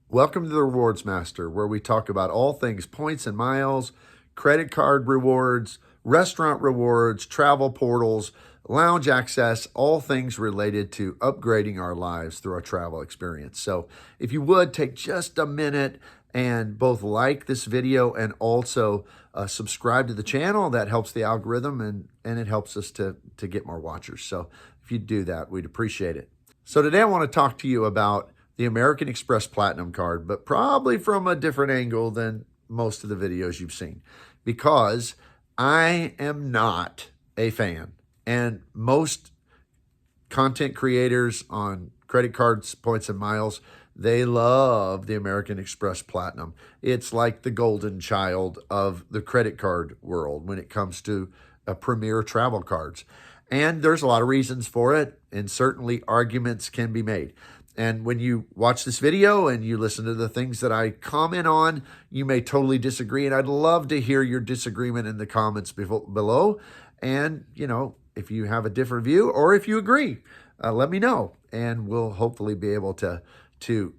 Welcome to the Rewards Master, where we talk about all things points and miles, credit card rewards, restaurant rewards, travel portals, lounge access, all things related to upgrading our lives through our travel experience. So if you would take just a minute and both like this video and also subscribe to the channel, that helps the algorithm and it helps us to get more watchers. So if you do that, we'd appreciate it. So today I want to talk to you about the American Express Platinum card, but probably from a different angle than most of the videos you've seen, because I am not a fan. And most content creators on credit cards, points, and miles, they love the American Express Platinum. It's like the golden child of the credit card world when it comes to premier travel cards. And there's a lot of reasons for it, and certainly arguments can be made. And when you watch this video and you listen to the things that I comment on, you may totally disagree. And I'd love to hear your disagreement in the comments below. And, if you have a different view or if you agree, let me know. And we'll hopefully be able to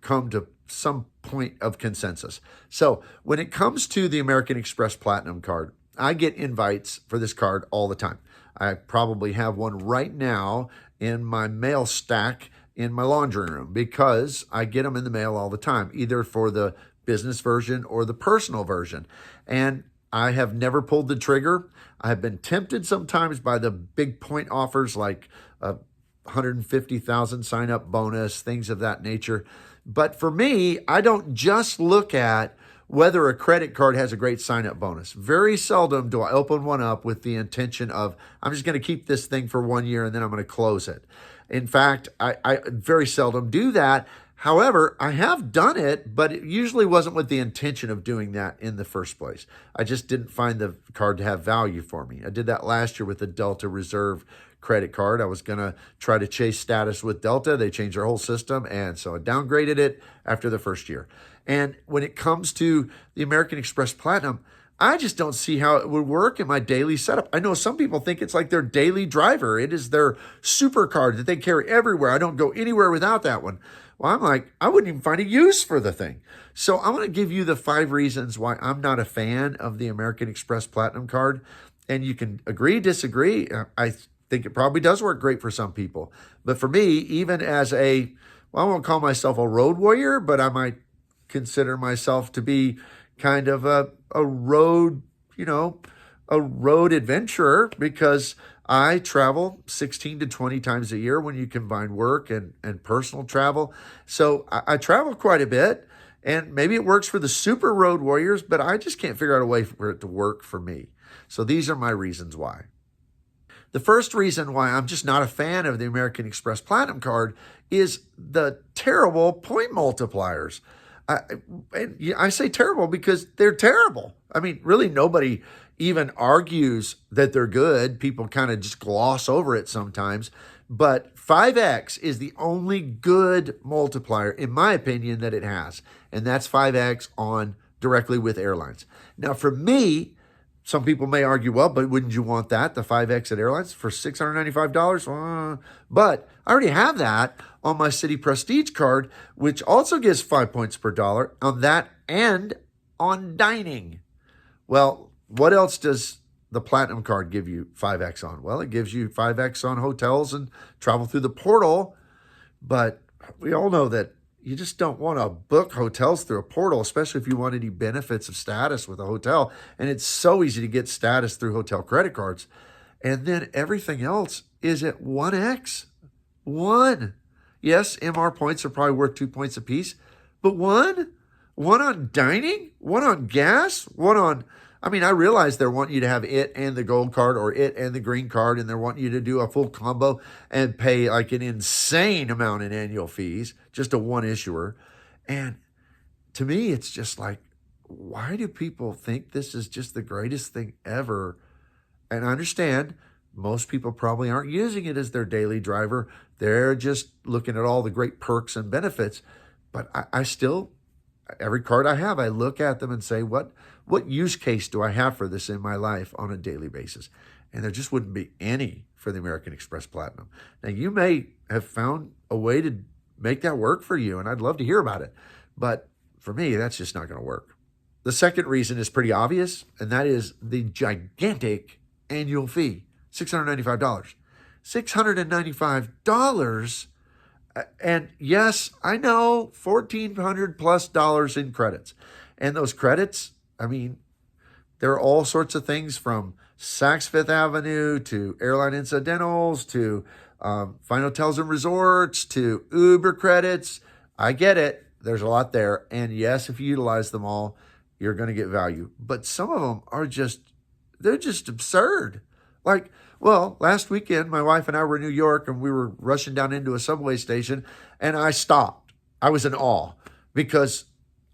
come to some point of consensus. So when it comes to the American Express Platinum card, I get invites for this card all the time. I probably have one right now in my mail stack in my laundry room because I get them in the mail all the time, either for the business version or the personal version. And I have never pulled the trigger. I have been tempted sometimes by the big point offers like 150,000 sign up bonus, things of that nature. But for me, I don't just look at whether a credit card has a great sign-up bonus. Very seldom do I open one up with the intention of, I'm just going to keep this thing for 1 year and then I'm going to close it. In fact, I very seldom do that. However, I have done it, but it usually wasn't with the intention of doing that in the first place. I just didn't find the card to have value for me. I did that last year with the Delta Reserve credit card. I was going to try to chase status with Delta. They changed their whole system, and so I downgraded it after the first year. And when it comes to the American Express Platinum, I just don't see how it would work in my daily setup. I know some people think it's like their daily driver. It is their super card that they carry everywhere. I don't go anywhere without that one. Well, I'm like, I wouldn't even find a use for the thing. So I'm going to give you the 5 reasons why I'm not a fan of the American Express Platinum card. And you can agree, disagree. I think it probably does work great for some people. But for me, even as I won't call myself a road warrior, but I might consider myself to be kind of a road, a road adventurer, because I travel 16 to 20 times a year when you combine work and personal travel. So I travel quite a bit, and maybe it works for the super road warriors, but I just can't figure out a way for it to work for me. So these are my reasons why. The first reason why I'm just not a fan of the American Express Platinum card is the terrible point multipliers. I say terrible because they're terrible. I mean, really nobody even argues that they're good. People kind of just gloss over it sometimes. But 5X is the only good multiplier, in my opinion, that it has. And that's 5X on directly with airlines. Now, for me, some people may argue, well, but wouldn't you want that, the 5X at airlines for $695? But I already have that on my City Prestige card, which also gives 5 points per dollar on that and on dining. Well, what else does the Platinum card give you 5X on? Well, it gives you 5X on hotels and travel through the portal. But we all know that you just don't want to book hotels through a portal, especially if you want any benefits of status with a hotel. And it's so easy to get status through hotel credit cards. And then everything else is at 1X. 1. Yes, MR points are probably worth 2 points a piece, but 1? 1 on dining? 1 on gas? 1 on... I mean, I realize they're wanting you to have it and the gold card or it and the green card, and they're wanting you to do a full combo and pay like an insane amount in annual fees, just a one issuer. And to me, it's just like, why do people think this is just the greatest thing ever? And I understand most people probably aren't using it as their daily driver. They're just looking at all the great perks and benefits. But I still, every card I have, I look at them and say, what use case do I have for this in my life on a daily basis? And there just wouldn't be any for the American Express Platinum. Now, you may have found a way to make that work for you, and I'd love to hear about it. But for me, that's just not going to work. The second reason is pretty obvious, and that is the gigantic annual fee, $695. $695. And yes, I know, $1,400 plus in credits. And those credits, I mean, there are all sorts of things from Saks Fifth Avenue to airline incidentals to fine hotels and resorts to Uber credits. I get it. There's a lot there. And yes, if you utilize them all, you're going to get value. But some of them are they're just absurd. Like, well, last weekend, my wife and I were in New York and we were rushing down into a subway station and I stopped. I was in awe because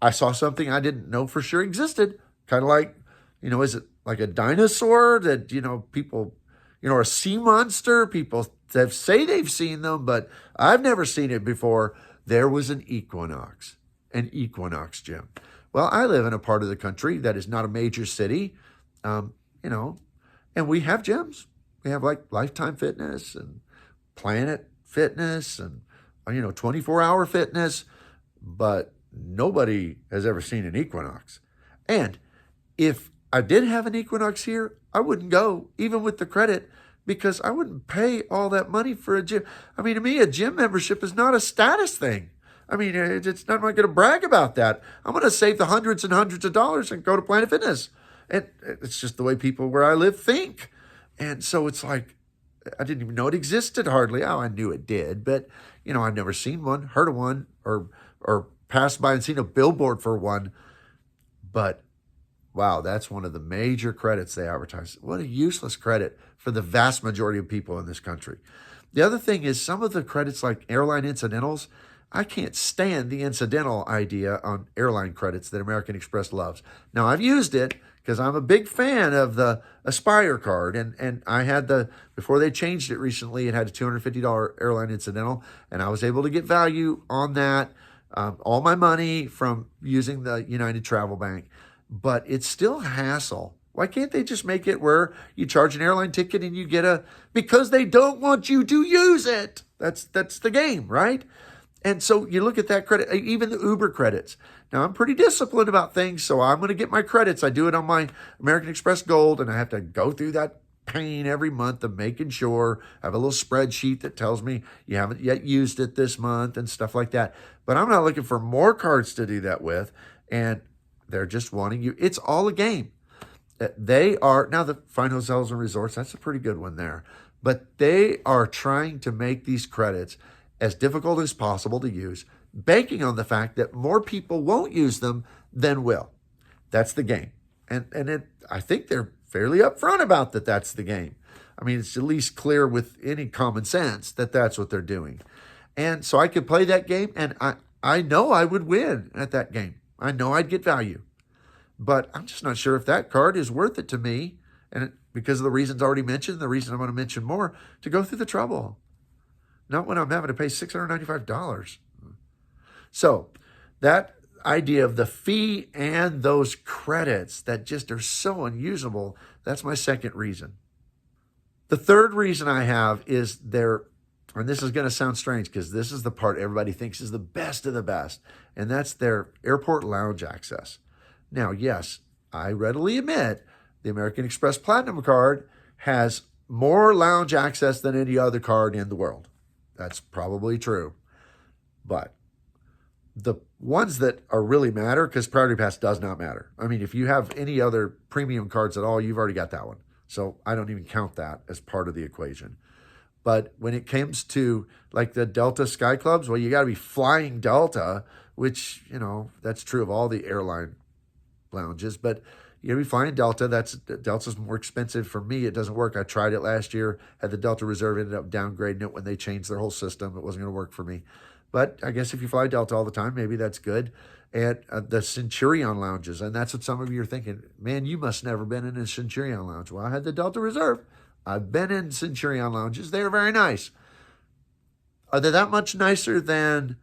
I saw something I didn't know for sure existed. Kind of like, is it like a dinosaur that, people, or a sea monster? People say they've seen them, but I've never seen it before. There was an equinox gym. Well, I live in a part of the country that is not a major city, and we have gyms. We have like Lifetime Fitness and Planet Fitness and, 24-hour fitness, but nobody has ever seen an equinox. And if I did have an equinox here, I wouldn't go, even with the credit, because I wouldn't pay all that money for a gym. I mean, to me, a gym membership is not a status thing. I mean, it's not, I'm not going to brag about that. I'm going to save the hundreds and hundreds of dollars and go to Planet Fitness. And it's just the way people where I live think. And so it's like, I didn't even know it existed hardly. Oh, I knew it did, but, I've never seen one, heard of one, or passed by and seen a billboard for one. But wow, that's one of the major credits they advertise. What a useless credit for the vast majority of people in this country. The other thing is some of the credits like airline incidentals, I can't stand the incidental idea on airline credits that American Express loves. Now, I've used it because I'm a big fan of the Aspire card. And I had before they changed it recently, it had a $250 airline incidental. And I was able to get value on that, all my money from using the United Travel Bank. But it's still a hassle. Why can't they just make it where you charge an airline ticket and you get because they don't want you to use it. That's the game, right? And so you look at that credit, even the Uber credits. Now, I'm pretty disciplined about things, so I'm going to get my credits. I do it on my American Express Gold, and I have to go through that pain every month of making sure I have a little spreadsheet that tells me you haven't yet used it this month and stuff like that. But I'm not looking for more cards to do that with, and they're just wanting you. It's all a game. They are, now the fine hotels and resorts, that's a pretty good one there. But they are trying to make these credits as difficult as possible to use, banking on the fact that more people won't use them than will. That's the game. And I think they're fairly upfront about that that's the game. I mean, it's at least clear with any common sense that that's what they're doing. And so I could play that game, and I know I would win at that game. I know I'd get value. But I'm just not sure if that card is worth it to me, and because of the reasons already mentioned, the reason I'm going to mention more, to go through the trouble. Not when I'm having to pay $695. So that idea of the fee and those credits that just are so unusable, that's my second reason. The third reason I have is and this is going to sound strange because this is the part everybody thinks is the best of the best, and that's their airport lounge access. Now, yes, I readily admit the American Express Platinum card has more lounge access than any other card in the world. That's probably true. But the ones that are really matter, because Priority Pass does not matter. I mean, if you have any other premium cards at all, you've already got that one. So I don't even count that as part of the equation. But when it comes to like the Delta Sky Clubs, well, you got to be flying Delta, which, that's true of all the airline lounges. But you got to be flying Delta. Delta's more expensive for me. It doesn't work. I tried it last year, had the Delta Reserve, ended up downgrading it when they changed their whole system. It wasn't going to work for me. But I guess if you fly Delta all the time, maybe that's good. And the Centurion lounges, and that's what some of you are thinking, man, you must never been in a Centurion lounge. Well, I had the Delta Reserve. I've been in Centurion lounges. They are very nice. Are they that much nicer than,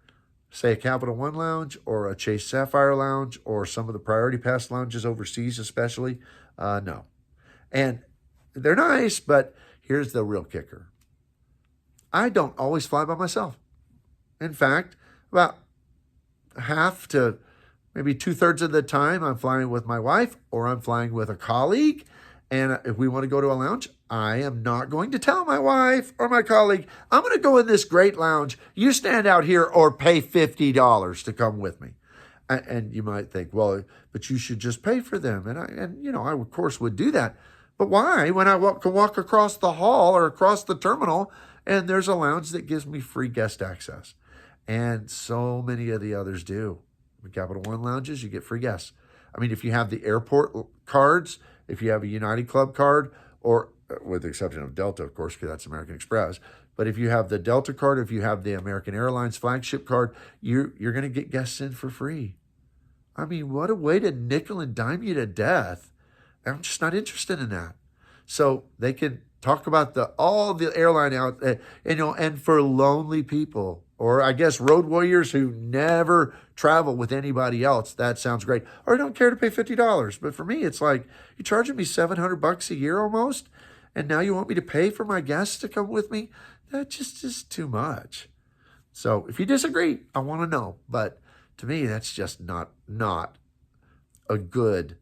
say, a Capital One lounge or a Chase Sapphire lounge or some of the Priority Pass lounges overseas especially? No. And they're nice, but here's the real kicker. I don't always fly by myself. In fact, about half to maybe 2/3 of the time I'm flying with my wife or I'm flying with a colleague. And if we want to go to a lounge, I am not going to tell my wife or my colleague, I'm going to go in this great lounge. You stand out here or pay $50 to come with me. And you might think, well, but you should just pay for them. And I of course would do that. But why? When I can walk across the hall or across the terminal and there's a lounge that gives me free guest access. And so many of the others do. In Capital One lounges, you get free guests. I mean, if you have the airport cards, if you have a United Club card, or with the exception of Delta, of course, because that's American Express, but if you have the Delta card, if you have the American Airlines flagship card, you're going to get guests in for free. I mean, what a way to nickel and dime you to death. I'm just not interested in that. So they can talk about all the airline out, and for lonely people, or I guess road warriors who never travel with anybody else, that sounds great. Or don't care to pay $50. But for me, it's like, you're charging me $700 a year almost, and now you want me to pay for my guests to come with me? That just is too much. So if you disagree, I want to know. But to me, that's just not a good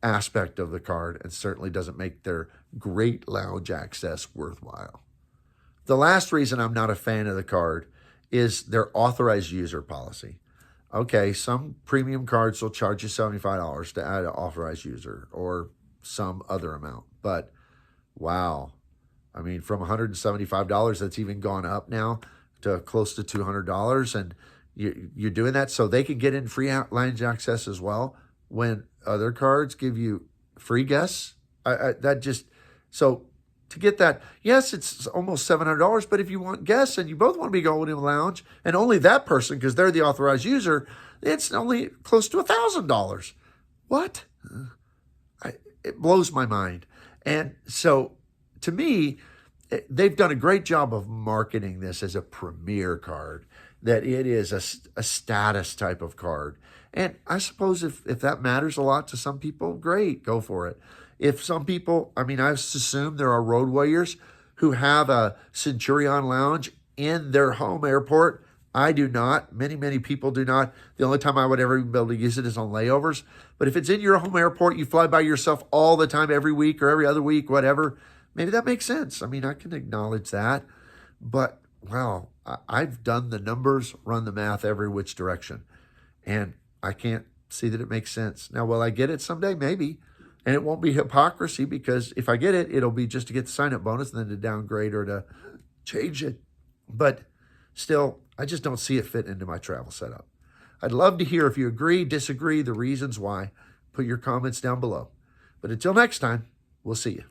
aspect of the card, and certainly doesn't make their great lounge access worthwhile. The last reason I'm not a fan of the card is their authorized user policy. Okay, some premium cards will charge you $75 to add an authorized user or some other amount. But wow, I mean, from $175, that's even gone up now to close to $200. And you're doing that so they can get in free lounge access as well when other cards give you free guests. So to get that, yes, it's almost $700, but if you want guests and you both want to be going in a lounge and only that person, because they're the authorized user, it's only close to $1,000. What? It blows my mind. And so to me, they've done a great job of marketing this as a premier card, that it is a status type of card. And I suppose if that matters a lot to some people, great, go for it. If some people, I assume there are road warriors who have a Centurion lounge in their home airport. I do not. Many people do not. The only time I would ever be able to use it is on layovers. But if it's in your home airport, you fly by yourself all the time, every week or every other week, whatever, maybe that makes sense. I can acknowledge that. But, wow, I've done the numbers, run the math every which direction. And I can't see that it makes sense. Now, will I get it someday? Maybe. And it won't be hypocrisy, because if I get it, it'll be just to get the sign-up bonus and then to downgrade or to change it. But still, I just don't see it fit into my travel setup. I'd love to hear if you agree, disagree, the reasons why. Put your comments down below. But until next time, we'll see you.